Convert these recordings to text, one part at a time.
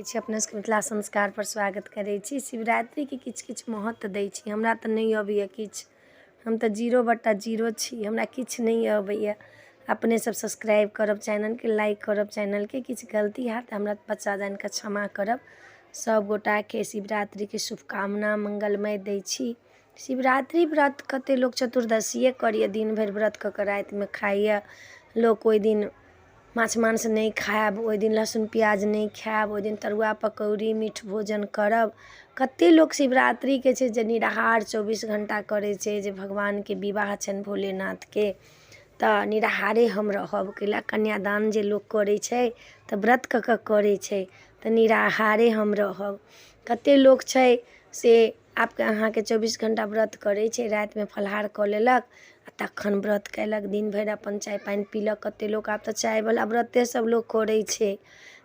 छी अपने सबके मिथिला संस्कार पर स्वागत करै छी। शिवरात्रि के किछ महत्व दै छी। हमरा तऽ नहीं अबैया किछ, हम तऽ 0/0 छी, हमरा किछ नहीं अबैया। अपने सब सब्सक्राइब करब चैनल के, लाइक करब चैनल के। किछ गलती हैत तऽ हमरा बच्चा जान के क्षमा करब। सब गोटा के शिवरात्रि के शुभकामना मंगलमय दै छी। शिवरात्रि व्रत कते लोग चतुर्दशीए करैया, दिन भरि व्रत कऽ के राति में खाइया। लोग ओहि दिन माछ मांस नहीं खायब, ओहि दिन लहसुन प्याज नहीं खायब, ओहि दिन तरुआ पकौड़ी मीठ भोजन करब। कते लोग शिवरात्रि के छै जे निराहार 24 घंटा करै छै, जे भगवान के विवाह छनि भोलेनाथ के, तऽ निराहारे हम रहब। कैला कन्यादान जे लोग करै छै तऽ व्रत कऽ के करै छै, तऽ निराहारे हम रहब। कते लोग छै से आपके अहाँके 24 घंटा व्रत करै छै, राति में फलाहार कऽ लेलक आ तखन व्रत कयलक, दिन भरि अपन चाय पानि पीलक। कते लोग आब तऽ चाय वाला व्रते सब लोग करै छै,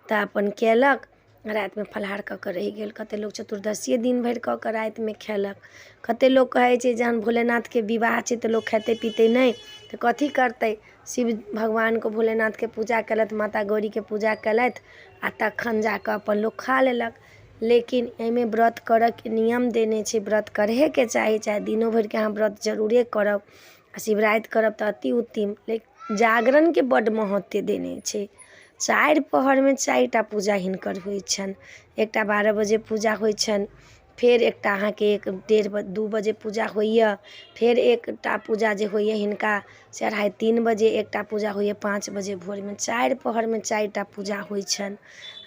तऽ अपन कयलक, राति में फलाहार कऽ के रहि गेल। कते लोग चतुर्दशीए दिन भरि कऽ के राति में खेलक। कते लोग कहै छै जहन भोलेनाथ के विवाह छै तऽ लोग खेते पीते नहीं, तऽ कथी करतै। शिव भगवान को भोलेनाथ के पूजा कयलथि, माता गौरी के पूजा कयलथि आ तखन जाकऽ अपन लोग खा लेलक। लेकिन एहिमे व्रत करऽ के नियम देने छै, व्रत करहे के चाही, चाहे दिनो भरि के अहाँ व्रत जरूरे करब आ शिवराति करब तऽ अति उत्तम। लेकिन जागरण के बड्ड महत्व देने छै। 4 पहर में 4 टा पूजा हिनकर होइ छनि। एकटा 12 बजे पूजा होइ छनि, फेर एकटा अहाँके 1-1:30-2 बजे पूजा होइया, फेर एकटा पूजा जे होइया हिनका से 2:30-3 बजे, एकटा पूजा होइया 5 बजे भोर में। 4 पहर में 4 टा पूजा होइ छनि।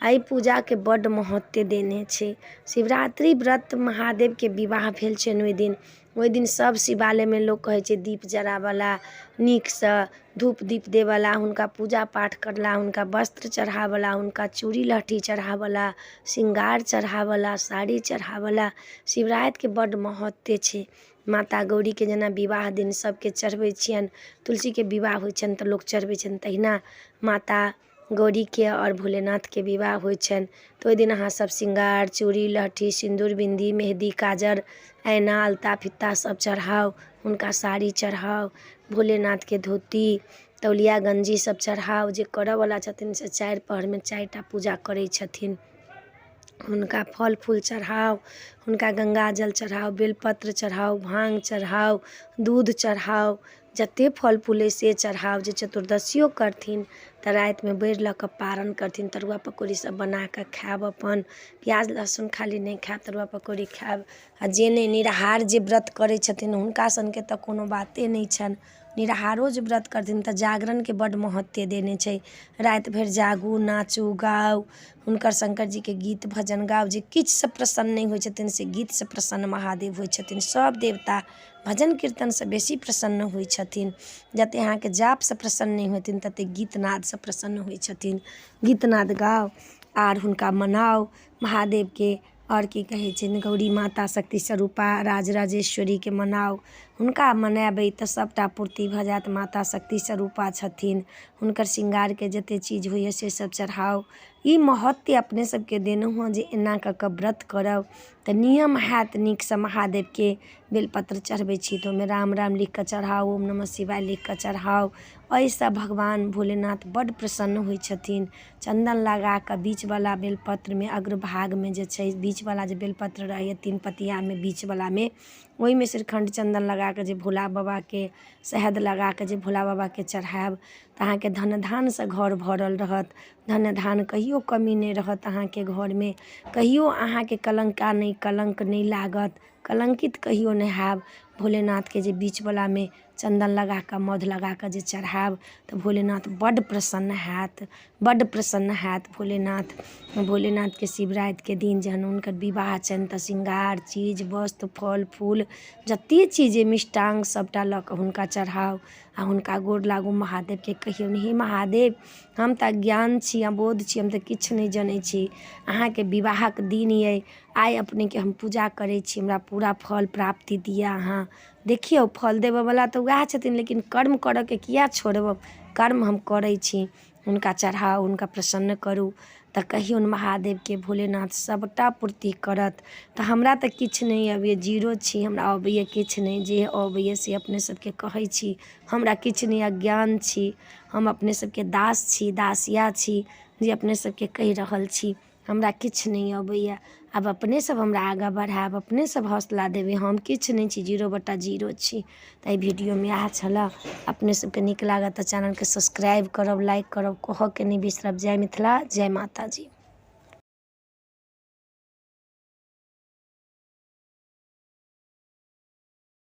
एहि पूजा के बड्ड महत्व देने छै। शिवरात्रि व्रत महादेव के विवाह भेल छनि ओहि दिन सब शिवालय में लोग कहै छै दीप जरावला, नीकसँ धूप दीप देवला, हुनका पूजा पाठ करला, हुनका वस्त्र चढ़ावला, हुनका चूड़ी लहठी चढ़ावला, श्रृंगार चढ़ावला, साड़ी चढ़ावला। शिवराति के बड्ड महत्व छै। माता गौरी के जेना विवाह दिन सबके चढ़बै छियनि, तुलसी के विवाह होइ छनि तऽ लोग चढ़बै छनि, तहिना माता गौरी के और भोलेनाथ के विवाह होइ छनि तऽ ओहि दिन अहाँ सब श्रृंगार चूड़ी लहठी सिंदूर बिंदी मेहंदी काजर ऐना अलता फित्ता सब चढ़ाउ, हुनका साड़ी चढ़ाउ, भोलेनाथ के धोती तौलिया गंजी सब चढ़ाउ। जे करऽवला छथिन से 4 पहर में 4 टा पूजा करै छथिन। हुनका फल फूल चढ़ाउ, हुनका गंगा जल चढ़ाउ, बेलपत्र चढ़ाउ, भांग चढ़ाउ, दूध चढ़ाउ, जते फल फूल अइ से चढ़ाउ। जे चतुर्दशियो करथिन तऽ राति में बेर लऽ कऽ पारण करथिन, तरुआ पकौड़ी सब बना कऽ खायब, अपन प्याज लहसुन खाली नहीं खायब, तरुआ पकौड़ी खायब। आ जे नहीं निराहार जे व्रत करै छथिन हुनका सनके तऽ कोनो बाते नहीं छनि। निराहारो जे व्रत करथिन तऽ जागरण के बड्ड महत्व देने छै। राति भरि जागू, नाचू गाउ, हुनकर शंकर जी के गीत भजन गाउ। जे किछु से प्रसन्न नहीं होइ छथिन से गीत से प्रसन्न महादेव होइ छथिन। सब देवता भजन कीर्तन से बेसी प्रसन्न होइ छथिन। जते अहाँके जाप से प्रसन्न नहीं होथिन तते गीत नाद से प्रसन्न होइ छथिन। गीत नाद गाउ आर हुनका मनाउ महादेव के। और की कहै छै, गौरी माता शक्ति स्वरूपा राजराजेश्वरी के मनाउ। हुनका मनेबै तऽ सबटा पूर्ति भऽ जायत। माता शक्ति स्वरूपा छथिन, हुनकर श्रृंगार के जते चीज होइए से सब चढ़ाउ। ई महत्व अपने सबके देलहुँ हँ जे एना कऽ कऽ व्रत करब तऽ नियम हैत नीकसँ। महादेव के बेलपत्र चढ़बै छी तऽ ओहिमे राम राम लिख कऽ चढ़ाउ, ओम नमः शिवाय लिख कऽ चढ़ाउ। एहिसँ भगवान भोलेनाथ बड्ड प्रसन्न होइ छथिन। चन्दन लगा कऽ बीचवला बेलपत्रमे अग्रभागमे जे छै, बीचवला जे बेलपत्र रहैए 3 पतियामे बीचवला में, ओहिमे श्रीखण्ड चन्दन लगा कऽ जे भोला बाबाके शहद लगा कऽ जे भोला बाबाके चढ़ायब तऽ अहाँके धन धानसँ घर भरल रहत। धन धान कहियो कमी नहीं रहत अहाँके घरमे, कहियो अहाँके कलंक नहीं लागत, कलंकित कहियो नहीं हैब। भोलेनाथ के जे बीचवला में चन्दन लगा कऽ मध लगा कऽ जे चढ़ायब तऽ भोलेनाथ बड्ड प्रसन्न हैत, बड्ड प्रसन्न हैत भोलेनाथ। भोलेनाथ के शिवराति के दिन जहन हुनकर विवाह छनि तऽ श्रृंगार चीज वस्त्र फल फूल जते चीज अइ मिष्टांग सबटा लऽ कऽ हुनका चढ़ाउ आ हुनका गोर लागू। महादेव के कहियौन हे महादेव हम तऽ अज्ञान छी, अबोध छी, हम तऽ किछु नहीं जनै छी। अहाँके विवाहक दिन अइ, आइ अपने के हम पूजा करै छी, हमरा पूरा फल प्राप्ति दिअ अहाँ। देखियौ फल देबऽवला तऽ वएह छथिन, लेकिन कर्म करऽ के किया छोड़ब। कर्म हम करै छी, हुनका चढ़ाउ, हुनका प्रसन्न करू तऽ कहियौन महादेव के भोलेनाथ सबटा पूर्ति करत। तऽ हमरा तऽ किछु नहीं अबैए, 0 छी, हमरा अबैए किछु नहीं। जे अबैए से अपने सबके कहै छी, हमरा किछु नहीं, अज्ञान छी, हम अपने सबके दास छी, दासिया छी जे अपने सबके कहि रहल छी। हमरा किछु नहि अबैए। आब अपने सब हमरा आगाँ बढ़ायब, अपने सब हौसला देबै। हम किछु नहि छी, 0/0 छी। तऽ एहि वीडियोमे इएह छलऽ। अपने सबके नीक लागत तऽ चैनलके सब्सक्राइब करब, लाइक करब, कहऽके नहि बिसरब। जय मिथिला, जय माता जी।